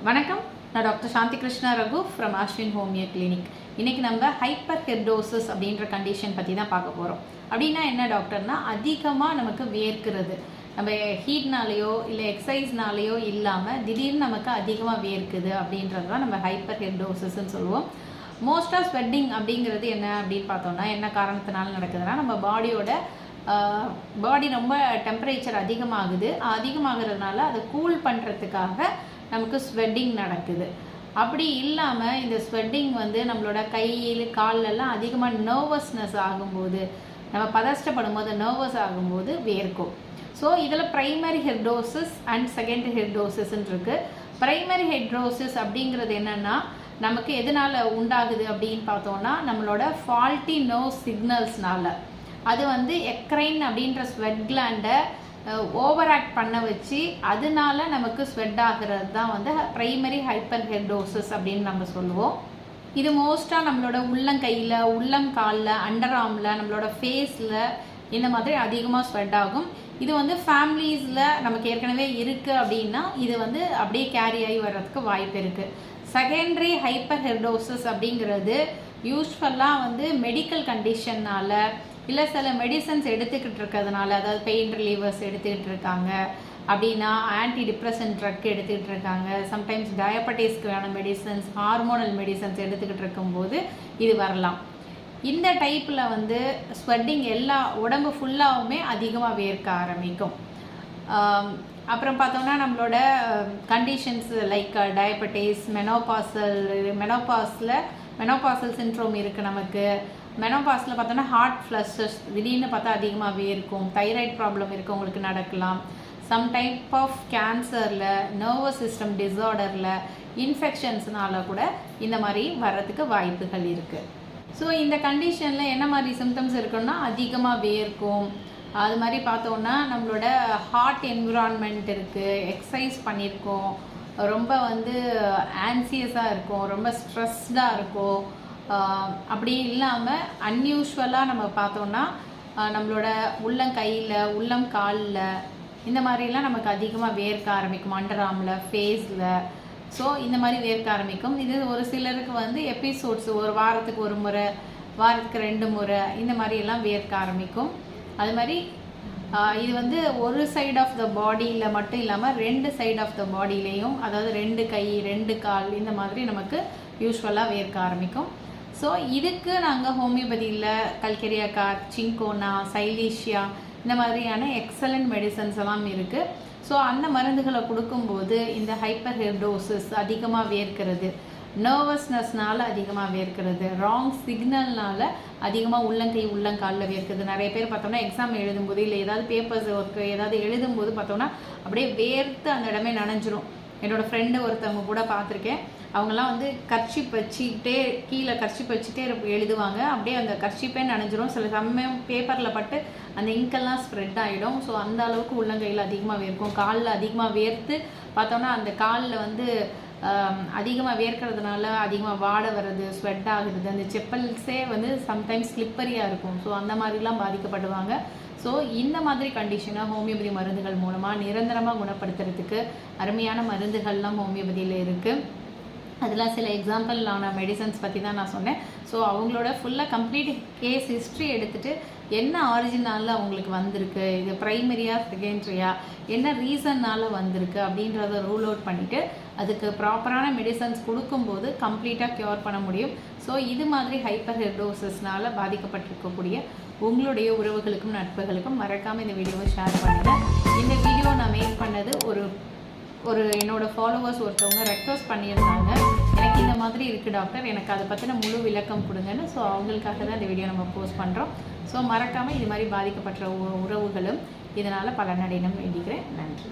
வணக்கம், நான் doctor Shanthi Krishna Raghu from Ashwin homeo clinic. இன்றைக்கி நம்ம ஹைப்பர் ஹெர்டோசிஸ் அப்படின்ற கண்டிஷன் பற்றி தான் பார்க்க போகிறோம். அப்படின்னா என்ன டாக்டர்னா, அதிகமாக நமக்கு வேர்க்கிறது. நம்ம ஹீட்னாலேயோ இல்லை எக்ஸசைஸ்னாலேயோ இல்லாமல் திடீர்னு நமக்கு அதிகமாக வேர்க்குது அப்படின்றது தான் நம்ம ஹைப்பர் ஹெர்டோசிஸ்ன்னு சொல்லுவோம். மோஸ்ட்டாக ஸ்வெட்டிங் அப்படிங்கிறது என்ன அப்படின்னு பார்த்தோம்னா, என்ன காரணத்தினால நடக்குதுன்னா, நம்ம பாடி ரொம்ப டெம்பரேச்சர் அதிகமாகிறதுனால அதை கூல் பண்ணுறதுக்காக நமக்கு ஸ்வெட்டிங் நடக்குது. அப்படி இல்லாமல் இந்த ஸ்வெட்டிங் நம்மளோட கையில் கால்லெல்லாம் அதிகமாக நர்வஸ்னஸ் ஆகும்போது, நம்ம பதஷ்டப்படும் போது நர்வஸ் ஆகும்போது வேர்க்கும். ஸோ இதில் ப்ரைமரி ஹெர்டோசிஸ் அண்ட் செகண்டரி ஹெர்டோசிஸ்ன்னு இருக்குது. ப்ரைமரி ஹெர்டோசிஸ் அப்படிங்கிறது என்னென்னா, நமக்கு எதனால் உண்டாகுது அப்படின்னு பார்த்தோன்னா, நம்மளோட ஃபால்ட்டி நர்வ் சிக்னல்ஸ்னால. அது எக்ரைன் அப்படின்ற ஸ்வெட் கிளாண்டை ஓவர் ஆக்ட் பண்ண வச்சு அதனால நமக்கு ஸ்வெட் ஆகிறது தான் ப்ரைமரி ஹைப்பர் ஹெர்டோசிஸ் அப்படின்னு நம்ம சொல்லுவோம். இது மோஸ்ட்டாக நம்மளோட உள்ளங்கையில், உள்ளங்காலில், அண்டர் ஆர்மில், நம்மளோட ஃபேஸில் இந்த மாதிரி அதிகமாக ஸ்வெட் ஆகும். இது ஃபேமிலிஸில் நமக்கு ஏற்கனவே இருக்குது அப்படின்னா இது அப்படியே கேரி ஆகி வர்றதுக்கு வாய்ப்பு இருக்குது. செகண்டரி ஹைப்பர் ஹெர்டோசிஸ் அப்படிங்கிறது யூஸ்வலாக மெடிக்கல் கண்டிஷன்னால் இல்லை சில மெடிசன்ஸ் எடுத்துக்கிட்டு இருக்கிறதுனால, அதாவது பெயின் ரிலீவர்ஸ் எடுத்துக்கிட்டு இருக்காங்க அப்படின்னா, ஆன்டி டிப்ரெஷன் ட்ரக் எடுத்துக்கிட்டு இருக்காங்க, சம்டைம்ஸ் டயபெட்டிஸ்க்கான மெடிசன்ஸ், ஹார்மோனல் மெடிசன்ஸ் எடுத்துக்கிட்டு இருக்கும்போது இது வரலாம். இந்த டைப்பில் ஸ்வெட்டிங் எல்லா உடம்பு ஃபுல்லாகவுமே அதிகமாக வேர்க்க ஆரம்பிக்கும். அப்புறம் பார்த்தோம்னா, நம்மளோட conditions like diabetes, menopausal syndrome இருக்குது நமக்கு. மெனோபாஸில் பார்த்தோன்னா ஹார்ட் ஃப்ளஷஸ் திடீர்னு பார்த்தா அதிகமாக வேர்க்கும். தைராய்டு ப்ராப்ளம் இருக்கவங்களுக்கு நடக்கலாம். சம் டைப் ஆஃப் கேன்சரில், நர்வஸ் சிஸ்டம் டிஸார்டரில், இன்ஃபெக்ஷன்ஸ்னால கூட இந்த மாதிரி வர்றதுக்கு வாய்ப்புகள் இருக்குது. ஸோ இந்த கண்டிஷனில் என்ன மாதிரி சிம்டம்ஸ் இருக்குன்னா, அதிகமாக வேர்க்கும். அது மாதிரி பார்த்தோன்னா நம்மளோட ஹார்ட் என்விரான்மெண்ட் இருக்குது, எக்ஸசைஸ் பண்ணியிருக்கோம், ரொம்ப ஆன்சியஸாக இருக்கும், ரொம்ப ஸ்ட்ரெஸ்டாக இருக்கும். அப்படி இல்லாமல் அன்யூஷுவலாக நம்ம பார்த்தோன்னா நம்மளோட உள்ளங்கையில், உள்ளங்காலில் இந்த மாதிரிலாம் நமக்கு அதிகமாக வேர்க்க ஆரம்பிக்கும். அண்டர் ஆர்மில், ஃபேஸில். ஸோ இந்த மாதிரி வேர்க்க ஆரம்பிக்கும். இது ஒரு சிலருக்கு எபிசோட்ஸ், ஒரு வாரத்துக்கு ஒரு முறை, வாரத்துக்கு 2 முறை இந்த மாதிரியெல்லாம் வேர்க்க ஆரம்பிக்கும். அது மாதிரி இது ஒரு சைட் ஆஃப் த பாடியில் மட்டும் இல்லாமல் 2 சைட் ஆஃப் த பாடியிலையும், அதாவது 2 கை 2 கால் இந்த மாதிரி நமக்கு யூஸ்வலாக வேர்க்க ஆரம்பிக்கும். ஸோ இதுக்கு நாங்கள் ஹோமியோபதியில் கல்கெரியாக்கா, சிங்கோனா, சைலீஷியா இந்த மாதிரியான எக்ஸலண்ட் மெடிசன்ஸ் எல்லாம் இருக்குது. ஸோ அந்த மருந்துகளை கொடுக்கும்போது இந்த ஹைப்பர் ஹெர்டோசிஸ், அதிகமாக வேர்க்கிறது, நர்வஸ்னஸ்னால் அதிகமாக வேர்க்கிறது, ராங் சிக்னல்னால் அதிகமாக உள்ளங்கை உள்ளங்காலில் வேர்க்குது. நிறைய பேர் பார்த்தோம்னா எக்ஸாம் எழுதும்போது இல்லை ஏதாவது பேப்பர்ஸ் ஒர்க்கு ஏதாவது எழுதும்போது பார்த்தோம்னா அப்படியே வேர்த்து அந்த இடமே நனைஞ்சிரும். என்னோடய ஃப்ரெண்டு ஒருத்தவங்க கூட பார்த்துருக்கேன். அவங்கெல்லாம் கர்ச்சிப் வச்சுக்கிட்டே, கீழே கர்ச்சிப் வச்சுட்டே எழுதுவாங்க. அப்படியே அந்த கர்ச்சிப்பே நனைஞ்சிரும். சில சமயம் பேப்பரில் பட்டு அந்த இங்கெல்லாம் ஸ்ப்ரெட் ஆகிடும். ஸோ அந்த அளவுக்கு உள்ளங்கையில் அதிகமாக வேர்க்கும். காலில் அதிகமாக வேர்த்து பார்த்தோன்னா அந்த காலில் அதிகமாக வேர்க்கிறதுனால அதிகமாக வாடை வர்றது, ஸ்வெட் ஆகுறது, அந்த செப்பல்ஸே சம்டைம்ஸ் ஸ்லிப்பரியாக இருக்கும். ஸோ அந்த மாதிரிலாம் பாதிக்கப்படுவாங்க. ஸோ இந்த மாதிரி கண்டிஷனை ஹோமியோபதி மருந்துகள் மூலமாக நிரந்தரமாக குணப்படுத்துறதுக்கு அருமையான மருந்துகள்லாம் ஹோமியோபதியில் இருக்குது. அதில் சில எக்ஸாம்பிளான மெடிசன்ஸ் பற்றி தான் நான் சொன்னேன். ஸோ அவங்களோட ஃபுல்லாக கம்ப்ளீட் கேஸ் ஹிஸ்ட்ரி எடுத்துகிட்டு என்ன ஆரிஜினாலில் அவங்களுக்கு வந்திருக்கு, இது ப்ரைமரியா செகண்டரியா, என்ன ரீசன்னால் வந்திருக்கு அப்படின்றத ரூல் அவுட் பண்ணிவிட்டு அதுக்கு ப்ராப்பரான மெடிசன்ஸ் கொடுக்கும்போது கம்ப்ளீட்டாக க்யூர் பண்ண முடியும். ஸோ இது மாதிரி ஹைப்பர் ஹெர்டோசிஸ்னால் பாதிக்கப்பட்டிருக்கக்கூடிய உங்களுடைய உறவுகளுக்கும் நட்புகளுக்கும் மறக்காமல் இந்த வீடியோவை ஷேர் பண்ணுங்கள். இந்த வீடியோ நான் மேக் பண்ணது ஒரு என்னோட ஃபாலோவர்ஸ் ஒருத்தவங்க ரெக்வஸ்ட் பண்ணியிருந்தாங்க, எனக்கு இந்த மாதிரி இருக்குது டாக்டர், எனக்கு அதை பற்றின முழு விளக்கம் கொடுங்கன்னு. ஸோ அவங்களுக்காக தான் இந்த வீடியோ நம்ம போஸ்ட் பண்ணுறோம். ஸோ மறக்காமல் இது மாதிரி பாதிக்கப்பட்ட உறவுகளும் இதனால் பலனடையணும்னு வேண்டிக்கிறேன். நன்றி.